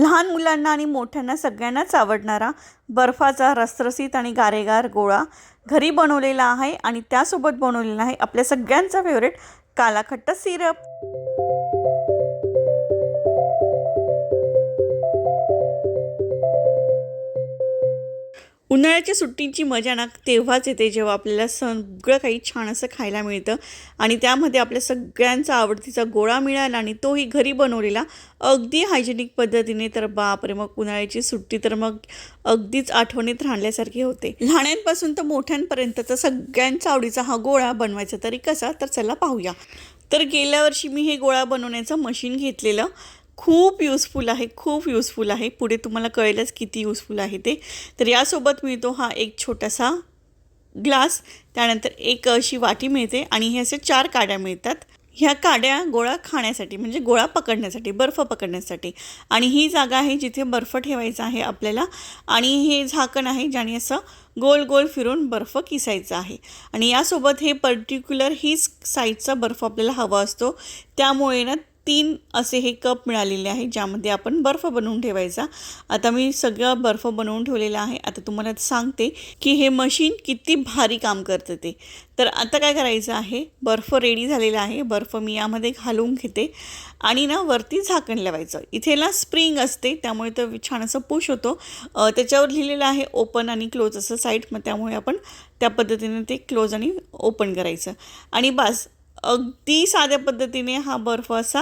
लहान मुलांना आणि मोठ्यांना सगळ्यांनाच आवडणारा बर्फाचा रसरशीत आणि गारेगार गोळा घरी बनवलेला आहे आणि त्यासोबत बनवलेला आहे आपल्या सगळ्यांचा फेवरेट काला खट्टा सिरप। उन्हाळ्याच्या सुट्टींची मजा ना तेव्हाच येते जेव्हा आपल्याला सगळं काही छान असं खायला मिळतं आणि त्यामध्ये आपल्या सगळ्यांचा आवडतीचा गोळा मिळाला आणि तोही घरी बनवलेला अगदी हायजेनिक पद्धतीने। तर बापरे, मग उन्हाळ्याची सुट्टी तर मग अगदीच आठवणीत राहण्यासारखी होते। लहानांपासून तर मोठ्यांपर्यंत तर सगळ्यांचा आवडीचा हा गोळा बनवायचा तरी कसा, तर चला पाहूया। तर गेल्या वर्षी मी हे गोळा बनवण्याचं मशीन घेतलेलं, खूप यूजफुल आहे, खूप यूजफुल आहे। पुढे तुम्हाला कळेलच किती यूजफुल आहे ते। तर यासोबत मिळतो हा एक छोटासा ग्लास, त्यानंतर एक अशी वाटी मिळते आणि हे असे 4 काड्या मिळतात। ह्या काड्या गोळा खाण्यासाठी म्हणजे गोळा पकडण्यासाठी, बर्फ पकडण्यासाठी, आणि ही जागा आहे जिथे बर्फ ठेवायचा आहे आपल्याला, आणि हे झाकण आहे ज्याने असं गोल गोल फिरून बर्फ किसायचा आहे। आणि यासोबत हे पर्टिक्युलर हीच साईजचा बर्फ आपल्याला हवा असतो, त्यामुळे ना 3 असे हे कप मिळालेले आहे ज्यामध्ये आपण बर्फ बनवून ठेवायचा। आता मी सगळं बर्फ बनवून ठेवलेलं आहे। आता तुम्हाला सांगते की हे मशीन किती भारी काम करतं ते। तर आता काय करायचं आहे, बर्फ रेडी झालेला आहे, बर्फ मी यामध्ये घालून घेते आणि ना वरती झाकण लावायचं। इथे ना स्प्रिंग असते त्यामुळे तर छान असं पुश होतो। त्याच्यावर लिहिलेलं आहे ओपन आणि क्लोज असं साईड, मग त्यामुळे आपण त्या पद्धतीने ते क्लोज आणि ओपन करायचं आणि बस अगदी साध्या पद्धतीने हा बर्फ असा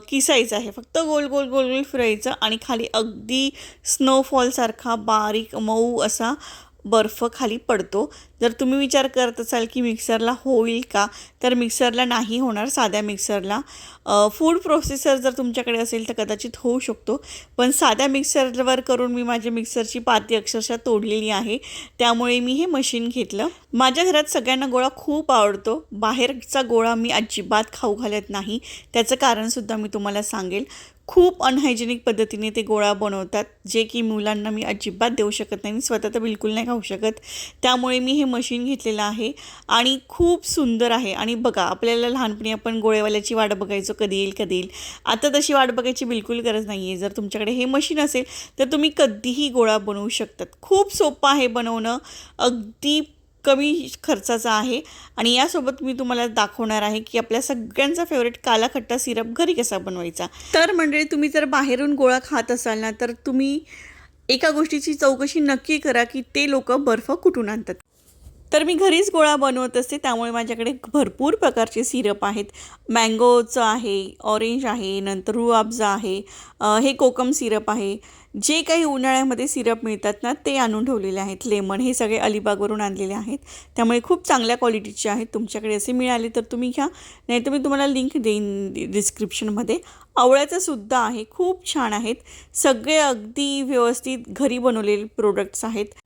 किसायचा आहे। फक्त गोल गोल गोल गोल फिरायचं आणि खाली अगदी स्नोफॉलसारखा बारीक मऊ असा बर्फ खाली पडतो। जर तुम्ही विचार करत असाल की मिक्सरला होईल का, तर मिक्सरला नाही होणार, साध्या मिक्सरला। फूड प्रोसेसर जर तुमच्याकडे असेल तर कदाचित होऊ शकतो, पण साध्या मिक्सरवर करून मी माझ्या मिक्सरची पाती अक्षरशः तोडलेली आहे, त्यामुळे मी हे मशीन घेतलं। माझ्या घरात सगळ्यांना गोळा खूप आवडतो, बाहेरचा गोळा मी अजिबात खाऊ घालत नाही। त्याचं कारणसुद्धा मी तुम्हाला सांगेल। खूप अनहायजेनिक पद्धतीने ते गोळा बनवतात, जे की मुलांना मी अजिबात देऊ शकत नाही, स्वतः तर बिलकुल नाही खाऊ शकत। त्यामुळे मी हे मशीन घेतलेलं आहे आणि खूप सुंदर आहे। आणि बघा, आपल्याला लहानपणी आपण गोळेवाल्याची वाट बघायचो, कधी येईल कधी येईल। आता तशी वाट बघायची बिलकुल गरज नाही आहे। जर तुमच्याकडे हे मशीन असेल तर तुम्ही कधीही गोळा बनवू शकतात। खूप सोपं आहे बनवणं, अगदी कमी खर्चाचा आहे। आणि यासोबत मी तुम्हाला दाखवणार आहे की आपल्या सगळ्यांचा फेवरेट काला खट्टा सिरप घरी कसा बनवायचा। तर मंडळी, तुम्ही जर बाहेरून गोळा खात असाल ना, तर तुम्ही एका गोष्टीची चौकशी नक्की करा की ते लोक बर्फ कुठून आणतात। तर मी घरीच गोळा बनवत असते, त्यामुळे माझ्याकडे भरपूर प्रकारचे सिरप आहेत। मँगोचं आहे, ऑरेंज आहे, नंतर रूअफजा आहे, हे कोकम सिरप आहे। जे काही उन्हाळ्यामध्ये सिरप मिळतात ना ते आणून ठेवलेले आहेत। लेमन हे सगळे अलिबागवरून आणलेले आहेत, त्यामुळे खूप चांगल्या क्वालिटीचे आहेत। तुमच्याकडे असे मिळाले तर तुम्ही घ्या, नाही तर मी तुम्हाला लिंक देईन डिस्क्रिप्शनमध्ये। आवळ्याचं सुद्धा आहे, खूप छान आहेत सगळे, अगदी व्यवस्थित घरी बनवलेले प्रोडक्ट्स आहेत।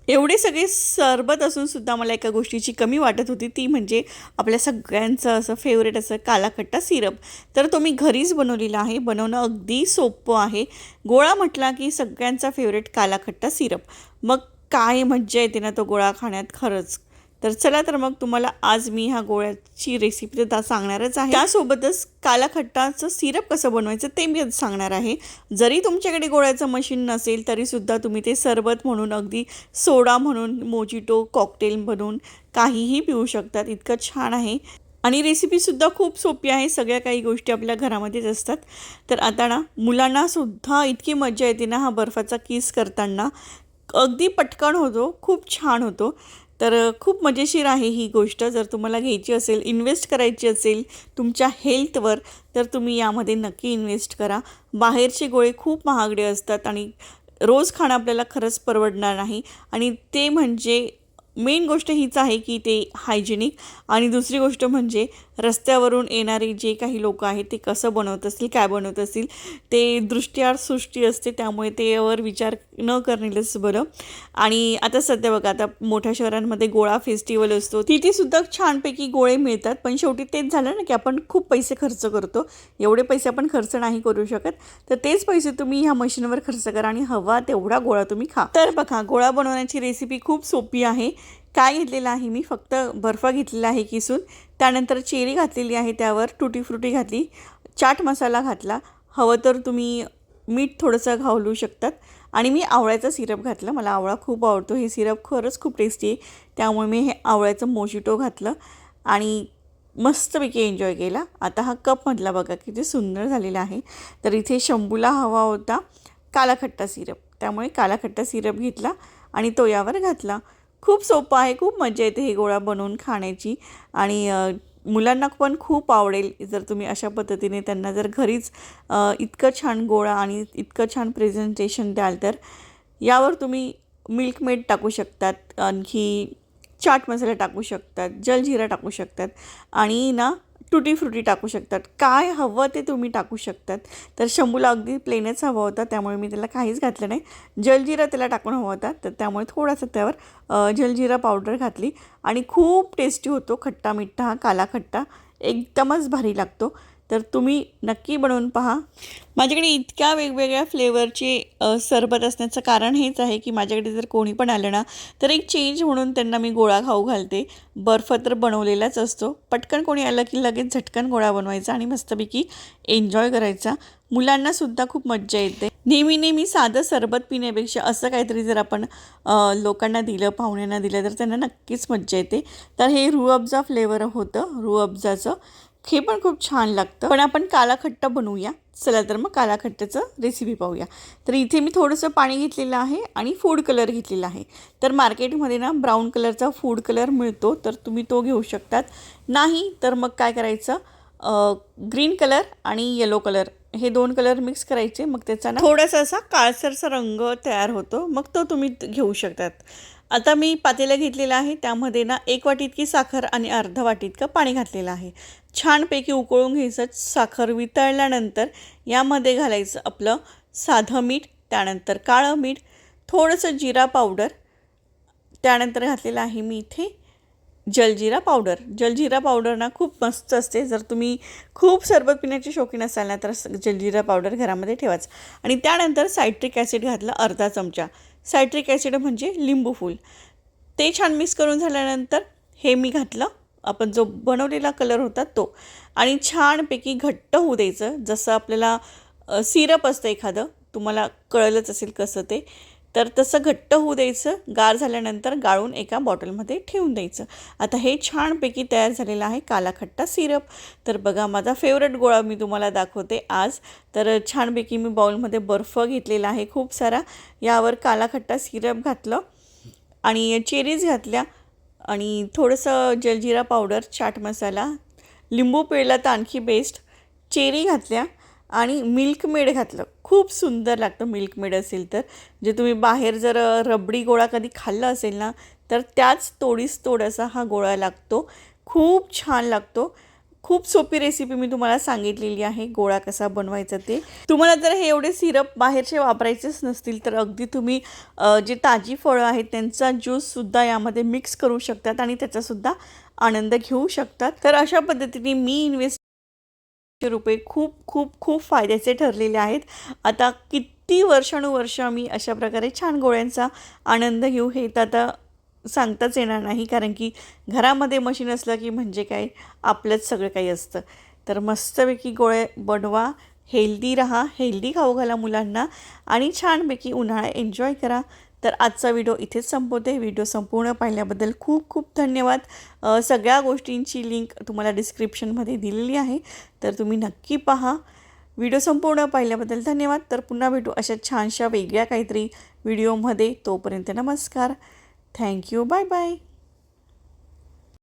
एवढे सगळे सरबत असूनसुद्धा मला एका गोष्टीची कमी वाटत होती, ती म्हणजे आपल्या सगळ्यांचं असं फेवरेट असं काला खट्टा सिरप। तर तो मी घरीच बनवलेला आहे, बनवणं अगदी सोपं आहे। गोळा म्हटला की सगळ्यांचा फेवरेट काला खट्टा सिरप, मग काय मज्जा येते ना तो गोळा खाण्यात खरंच। तर चला, तर मग तुम्हाला आज मी ह्या गोळ्याची रेसिपी तर सांगणारच आहे, त्यासोबतच काला खट्टाचं सिरप कसं बनवायचं ते मी सांगणार आहे। जरी तुमच्याकडे गोळ्याचं मशीन नसेल तरीसुद्धा तुम्ही ते सरबत म्हणून, अगदी सोडा म्हणून, मोजिटो कॉकटेल बनवून काहीही पिऊ शकतात, इतकं छान आहे। आणि रेसिपीसुद्धा खूप सोपी आहे, सगळ्या काही गोष्टी आपल्या घरामध्येच असतात। तर आता ना मुलांनासुद्धा इतकी मजा येते ना हा बर्फाचा किस करताना, अगदी पटकन होतो, खूप छान होतो। तर खूप मजेशीर आहे ही गोष्ट। जर तुम्हाला घ्यायची असेल, इन्व्हेस्ट करायची असेल तुमच्या हेल्थवर, तर तुम्ही यामध्ये नक्की इन्व्हेस्ट करा। बाहेरचे गोळे खूप महागडे असतात आणि रोज खाणं आपल्याला खरंच परवडणार नाही। आणि ते म्हणजे मेन गोष्ट हीच आहे की ते हायजेनिक, आणि दुसरी गोष्ट म्हणजे रस्त्यावरून येणारे जे काही लोक आहेत ते कसं बनवत असतील, काय बनवत असतील, ते दृष्ट्या सृष्टी असते, त्यामुळे त्यावर विचार न करणेलच बरं। आणि आता सध्या बघा, आता मोठ्या शहरांमध्ये गोळा फेस्टिवल असतो, तिथेसुद्धा छानपैकी गोळे मिळतात, पण शेवटी तेच झालं ना की आपण खूप पैसे खर्च करतो। एवढे पैसे आपण खर्च नाही करू शकत, तर तेच पैसे तुम्ही ह्या मशीनवर खर्च करा आणि हवा तेवढा गोळा तुम्ही खा। तर बघा, गोळा बनवण्याची रेसिपी खूप सोपी आहे। काय घेतलेलं आहे मी, फक्त बर्फ घेतलेला आहे किसून, त्यानंतर चेरी घातलेली आहे, त्यावर टुटी फ्रुटी घातली, चाट मसाला घातला, हवं तर तुम्ही मीठ थोडंसं घालू शकतात. आणि मी आवळ्याचा सिरप घातला, मला आवळा खूप आवडतो. हे सिरप खरंच खूप टेस्टी आहे, त्यामुळे मी हे आवळ्याचं मोजिटो घातलं आणि मस्तपैकी एन्जॉय केला. आता हा कपमधला बघा किती सुंदर झालेला आहे. तर इथे शंभूला हवा होता काला खट्टा सिरप, त्यामुळे काला खट्टा सिरप घेतला आणि तो यावर घातला. खूप सोपं आहे, खूप मजा येते हे गोळा बनवून खाण्याची आणि मुलांना पण खूप आवडेल जर तुम्ही अशा पद्धतीने त्यांना जर घरीच इतकं छान गोळा आणि इतकं छान प्रेझेंटेशन द्याल. तर यावर तुम्ही मिल्क मेड टाकू शकतात, आणखी चाट मसाला टाकू शकतात, जलजिरा टाकू शकतात आणि ना टुटी फ्रुटी टाकू शकतात. काय हवं ते तुम्ही टाकू शकतात. तर शंभूला अगदी प्लेनच हवा होता, त्यामुळे मी त्याला काहीच घातलं नाही. जलजिरा त्याला टाकून हवा होता, तर त्यामुळे थोडासा त्यावर जलजिरा पावडर घातली आणि खूप टेस्टी होतो खट्टा मिठ्ठा हा काला खट्टा, एकदमच भारी लागतो. तर तुम्ही नक्की बनवून पहा. माझ्याकडे इतक्या वेगवेगळ्या फ्लेवरचे सरबत असण्याचं कारण हेच आहे की माझ्याकडे जर कोणी पण आलं ना तर एक चेंज म्हणून त्यांना मी गोळा खाऊ घालते. बर्फ तर बनवलेलाच असतो, पटकन कोणी आलं की लगेच झटकन गोळा बनवायचा आणि मस्तपैकी एन्जॉय करायचा. मुलांनासुद्धा खूप मज्जा येते. नेहमी नेहमी साधं सरबत पिण्यापेक्षा असं काहीतरी जर आपण लोकांना दिलं, पाहुण्यांना दिलं, तर त्यांना नक्कीच मज्जा येते. तर हे रूह अफजा फ्लेवर होतं, रूह अफजाचं. हे पण खूप छान लागतं. पण आपण काला खट्टा बनवूया. चला तर मग काला खट्ट्याचं रेसिपी पाहूया. तर इथे मी थोडंसं पाणी घेतलेलं आहे आणि फूड कलर घेतलेला आहे. तर मार्केटमध्ये ना ब्राऊन कलरचा फूड कलर मिळतो, तर तुम्ही तो घेऊ शकतात. नाही तर मग काय करायचं, ग्रीन कलर आणि येलो कलर हे 2 कलर मिक्स करायचे. मग त्याचा ना थोडासा असा काळसरसा रंग तयार होतो, मग तो तुम्ही घेऊ शकतात. आता मी पातेलं घेतलेलं आहे, त्यामध्ये ना 1 वाटी इतकी साखर आणि अर्धा वाटी इतकं पाणी घातलेलं आहे. छानपैकी उकळून घ्यायचं. साखर वितळल्यानंतर यामध्ये घालायचं आपलं साधं मीठ, त्यानंतर काळं मीठ, थोडंसं जिरा पावडर, त्यानंतर घातलेलं आहे मी इथे जलजिरा पावडर. जलजिरा पावडर ना खूप मस्त असते. जर तुम्ही खूप सरबत पिण्याचे शौकीन असाल ना तर जलजिरा पावडर घरामध्ये ठेवाच. आणि त्यानंतर सायट्रिक ॲसिड घातलं अर्धा चमचा. सायट्रिक ॲसिड म्हणजे लिंबू फूल. ते छान मिक्स करून झाल्यानंतर हे मी घातलं, आपण जो बनवलेला कलर होता तो, आणि छानपैकी घट्ट होऊ द्यायचं. जसं आपल्याला सिरप असतं एखादं, तुम्हाला कळलंच असेल कसं ते, तर तसं घट्ट होऊ द्यायचं. गार झाल्यानंतर गाळून एका बॉटलमध्ये ठेवून द्यायचं. आता हे छानपैकी तयार झालेलं आहे काला खट्टा सिरप. तर बघा माझा फेवरेट गोळा मी तुम्हाला दाखवते आज. तर छानपैकी मी बाउलमध्ये बर्फ घेतलेला आहे खूप सारा, यावर काला खट्टा सिरप घातलं आणि चेरीज घातल्या आणि थोडंसं जलजिरा पावडर, चाट मसाला, लिंबू पिळला तर आणखी बेस्ट, चेरी घातल्या आणि मिल्क मेड घातलं. खूप सुंदर लागतं मिल्क मेड असेल तर. जे तुम्ही बाहेर जर रबडी गोळा कधी खाल्ला असेल ना तर त्याच तोडीस तोड असा हा गोळा लागतो. खूप छान लागतो. खूप सोपी रेसिपी मी तुम्हाला सांगितलेली आहे गोळा कसा बनवायचा ते. तुम्हाला जर हे एवढे सिरप बाहेरचे वापरायचेच नसतील तर अगदी तुम्ही जे ताजी फळं आहेत त्यांचा ज्यूससुद्धा यामध्ये मिक्स करू शकतात आणि त्याचासुद्धा आनंद घेऊ शकतात. तर अशा पद्धतीने मी रुपये खूप खूप खूप फायद्याचे ठरलेले आहेत. आता किती वर्षानुवर्ष मी अशा प्रकारे छान गोळ्यांचा आनंद घेऊ हे तर आता सांगताच येणार नाही, कारण की घरामध्ये मशीन असलं की म्हणजे काय आपलंच सगळं काही असतं. तर मस्तपैकी गोळे बनवा, हेल्दी राहा, हेल्दी खाऊ घाला मुलांना आणि छानपैकी उन्हाळा एन्जॉय करा. तर आजचा व्हिडिओ इथेच संपवते. व्हिडिओ संपूर्ण पाहिल्याबद्दल खूप खूप धन्यवाद. सगळ्या गोष्टींची लिंक तुम्हाला डिस्क्रिप्शनमध्ये दिलेली आहे, तर तुम्ही नक्की पहा. व्हिडिओ संपूर्ण पाहिल्याबद्दल धन्यवाद. तर पुन्हा भेटू अशा छानशा वेगळ्या काहीतरी व्हिडिओमध्ये. तोपर्यंत नमस्कार. थँक्यू. Bye bye.